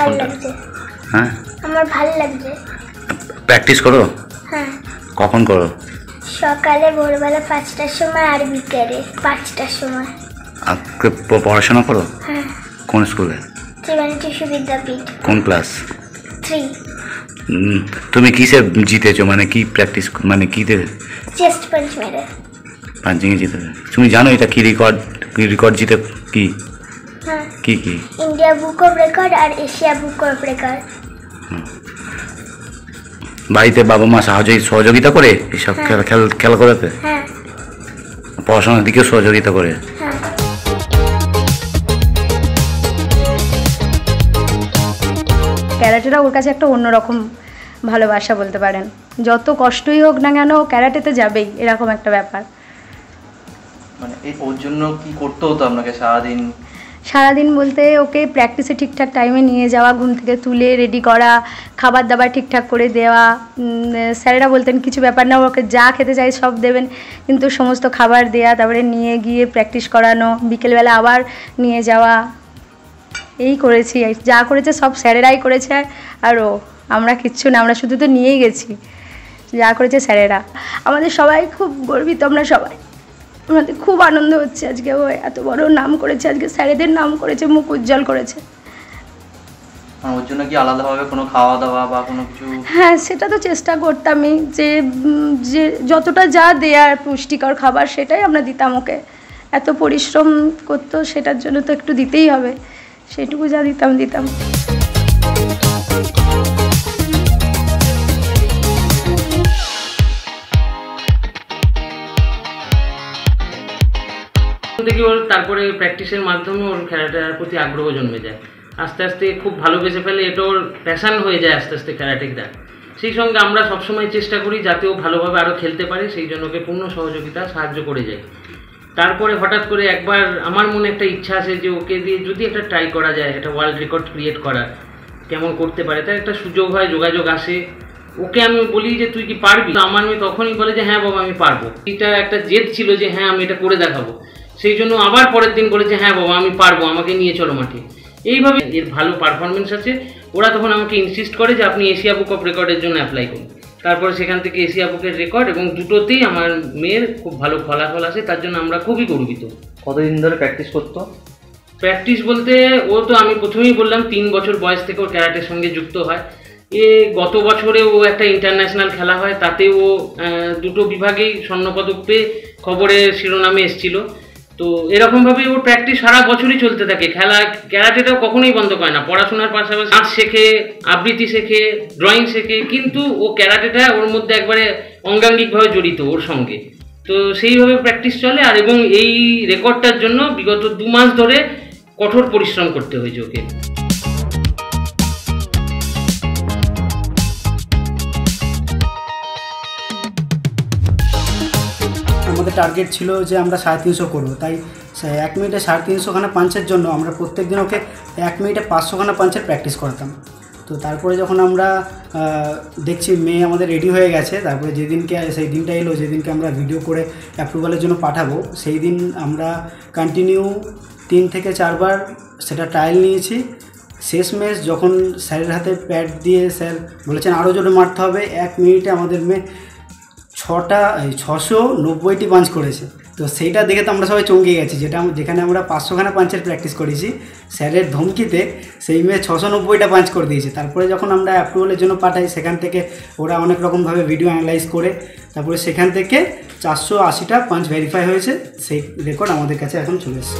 ফোনটা? হ্যাঁ আমার ভালো লাগছে। প্র্যাকটিস করো? হ্যাঁ। কখন করো? সকালে ভোরবেলা 5টার সময় আর বিকেলে 5টার সময়। আর পড়াশোনা করো? হ্যাঁ। কোন স্কুলে? ত্রিবেণী শিশু বিদ্যাপীঠ। কোন ক্লাস? 3। তুমি কিসে জিতেছো, মানে কি প্র্যাকটিস, মানে কি দেবে? চেস্ট পাঞ্চ মেরে। পাঞ্চিংয়ে জিতেছে। তুমি জানো এটা কি রেকর্ড জিতে কি? হ্যাঁ। কি ইন্ডিয়া বুক অফ রেকর্ড আর এশিয়া বুক অফ রেকর্ড। বাড়িতে বাবা মা সহযোগিতা করে এসব খেলা করাতে? হ্যাঁ। পড়াশোনার দিকে সহযোগিতা করে? হ্যাঁ। ক্যারাটেটা ওর কাছে একটা অন্যরকম ভালোবাসা বলতে পারেন। যত কষ্টই হোক না কেন ক্যারাটেতে যাবেই, এরকম একটা ব্যাপার। মানে ওর জন্য কি করতে হতো আপনাকে সারাদিন? সারাদিন বলতে ওকে প্র্যাকটিসে ঠিকঠাক টাইমে নিয়ে যাওয়া, ঘুম থেকে তুলে রেডি করা, খাবার দাবার ঠিকঠাক করে দেওয়া। স্যারেরা বলতেন কিছু ব্যাপার না, ওকে যা খেতে চাই সব দেবেন, কিন্তু সমস্ত খাবার দেয়া, তারপরে নিয়ে গিয়ে প্র্যাকটিস করানো, বিকেলবেলা আবার নিয়ে যাওয়া, এই করেছি। যা করেছে সব স্যারেরাই করেছে, আর আমরা কিচ্ছু না, আমরা শুধু তো নিয়েই গেছি। যা করেছে স্যারেরা। আমাদের সবাই খুব গর্বিত, আমরা সবাই, আমাদের খুব আনন্দ হচ্ছে। আজকে ও এত বড় নাম করেছে, আজকে স্যারেদের নাম করেছে, মুখ উজ্জ্বল করেছে। ওর জন্য কি আলাদাভাবে কোনো খাওয়া দাওয়া বা কোনো কিছু? হ্যাঁ, সেটা তো চেষ্টা করতামই, যে যতটা যা দেয়ার পুষ্টিকর খাবার সেটাই আমরা দিতাম ওকে। এত পরিশ্রম করতো, সেটার জন্য তো একটু দিতেই হবে, সেটুকু যা দিতাম। থেকে ওর তারপরে প্র্যাকটিসের মাধ্যমে ওর ক্যারাটের প্রতি আগ্রহ জন্মে যায়, আস্তে আস্তে খুব ভালোবেসে ফেলে, এটা ওর প্যাশান হয়ে যায় আস্তে আস্তে ক্যারাটেটা। সেই সঙ্গে আমরা সবসময় চেষ্টা করি যাতে ও ভালোভাবে আরও খেলতে পারে, সেই জন্য ওকে পূর্ণ সহযোগিতা সাহায্য করে যাই। তারপরে হঠাৎ করে একবার আমার মনে একটা ইচ্ছা আসে যে ওকে দিয়ে যদি একটা ট্রাই করা যায়, একটা ওয়ার্ল্ড রেকর্ড ক্রিয়েট করার, কেমন করতে পারে, তার একটা সুযোগ হয়, যোগাযোগ আসে। ওকে আমি বলি যে তুই কি পারবি? আমার মেয়ে তখনই বলে যে হ্যাঁ বাবা আমি পারবো। এটা একটা জেদ ছিল যে হ্যাঁ আমি এটা করে দেখাবো, সেই জন্য আবার পরের দিন বলেছে হ্যাঁ বাবা আমি পারবো, আমাকে নিয়ে চলো মাঠে। এইভাবে এর ভালো পারফরমেন্স আছে, ওরা তখন আমাকে ইনসিস্ট করে যে আপনি এশিয়া বুক অফ রেকর্ডের জন্য অ্যাপ্লাই করুন। তারপরে সেখান থেকে এশিয়া বুকের রেকর্ড এবং দুটোতেই আমার মেয়ের খুব ভালো ফলাফল আসে, তার জন্য আমরা খুবই গর্বিত। কতদিন ধরে প্র্যাকটিস করতো? প্র্যাকটিস বলতে ও তো আমি প্রথমেই বললাম 3 বছর বয়স থেকে ওর ক্যারাটের সঙ্গে যুক্ত হয়। গত বছরে ও একটা ইন্টারন্যাশনাল খেলা হয়, তাতে ও 2টো বিভাগেই স্বর্ণপদক পেয়ে খবরের শিরোনামে এসেছিল। তো এরকমভাবেই ওর প্র্যাকটিস সারা বছরই চলতে থাকে। ক্যারাটেটাও কখনোই বন্ধ করে না, পড়াশোনার পাশাপাশি নাচ শেখে, আবৃত্তি শেখে, ড্রয়িং শেখে, কিন্তু ও ক্যারাটেটা ওর মধ্যে একবারে অঙ্গাঙ্গিকভাবে জড়িত ওর সঙ্গে। তো সেইভাবে প্র্যাকটিস চলে। আর এবং এই রেকর্ডটার জন্য বিগত 2 মাস ধরে কঠোর পরিশ্রম করতে হয়েছে ওকে। আমাদের টার্গেট ছিল যে আমরা 350 করবো, তাই 1 মিনিটে 350 খানা পাঞ্চের জন্য আমরা প্রত্যেক দিন ওকে 1 মিনিটে 500 খানা পাঞ্চের প্র্যাকটিস করাতাম। তো তারপরে যখন আমরা দেখছি মেয়ে আমাদের রেডি হয়ে গেছে, তারপরে সেই দিনটা এলো যেদিনকে আমরা ভিডিও করে অ্যাপ্রুভালের জন্য পাঠাবো, সেই দিন আমরা কন্টিনিউ 3 থেকে 4 বার সেটা ট্রায়াল নিয়েছি। শেষমেশ যখন স্যারের হাতে প্যাড দিয়ে স্যার বলেছেন আরও জোরে মারতে হবে, 1 মিনিটে আমাদের মেয়ে 690টি পাঞ্চ করেছে। তো সেইটা দেখে তো আমরা সবাই চমকে গেছি, যেখানে আমরা 500 খানা পাঞ্চের প্র্যাকটিস করেছি, স্যারের ধমকিতে সেই মেয়ে 690টা পাঞ্চ করে দিয়েছে। তারপরে যখন আমরা অ্যাপ্রুভালের জন্য পাঠাই, সেখান থেকে ওরা অনেক রকমভাবে ভিডিও অ্যানালাইজ করে তারপরে সেখান থেকে 480টা পাঞ্চ ভেরিফাই হয়েছে। সেই রেকর্ড আমাদের কাছে এখন চলে এসেছে।